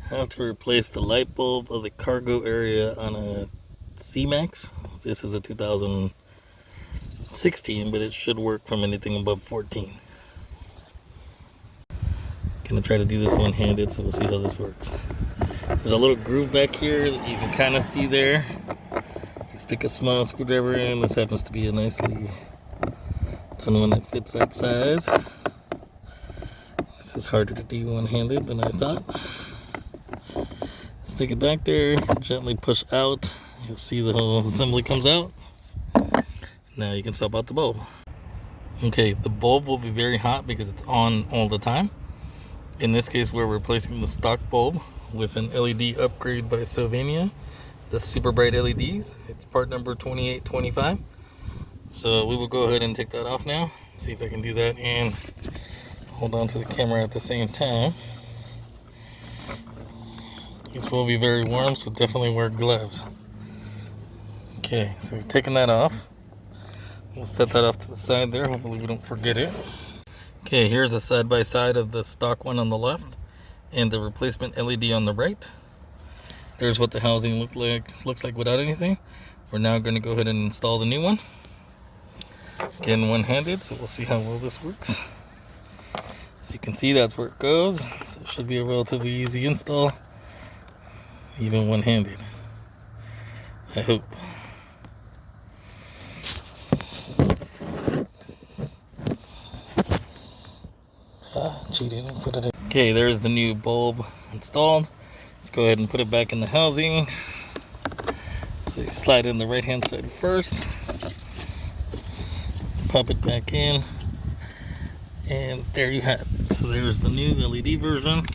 How to replace the light bulb of the cargo area on a C-Max. This is a 2016, but it should work from anything above 14. Gonna try to do this one-handed, so we'll see how this works. There's a little groove back here that you can kind of see there. You stick a small screwdriver in. This happens to be a nicely done one that fits that size. This is harder to do one-handed than I thought. Stick it back there, gently push out. You'll see the whole assembly comes out. Now you can swap out the bulb. Okay, the bulb will be very hot because it's on all the time. In this case, we're replacing the stock bulb with an LED upgrade by Sylvania, the super bright LEDs. It's part number 2825. So we will go ahead and take that off now. See if I can do that and hold on to the camera at the same time. These will be very warm, so definitely wear gloves. Okay, so we've taken that off. We'll set that off to the side there. Hopefully we don't forget it. Okay, here's a side-by-side of the stock one on the left and the replacement LED on the right. There's what the housing looks like without anything. We're now going to go ahead and install the new one. Again, one-handed, so we'll see how well this works. As you can see, that's where it goes. So it should be a relatively easy install, even one-handed, I hope. Cheating, put it in. Okay, there's the new bulb installed. Let's go ahead and put it back in the housing. So you slide in the right hand side first, pop it back in, and there you have it. So there's the new LED version.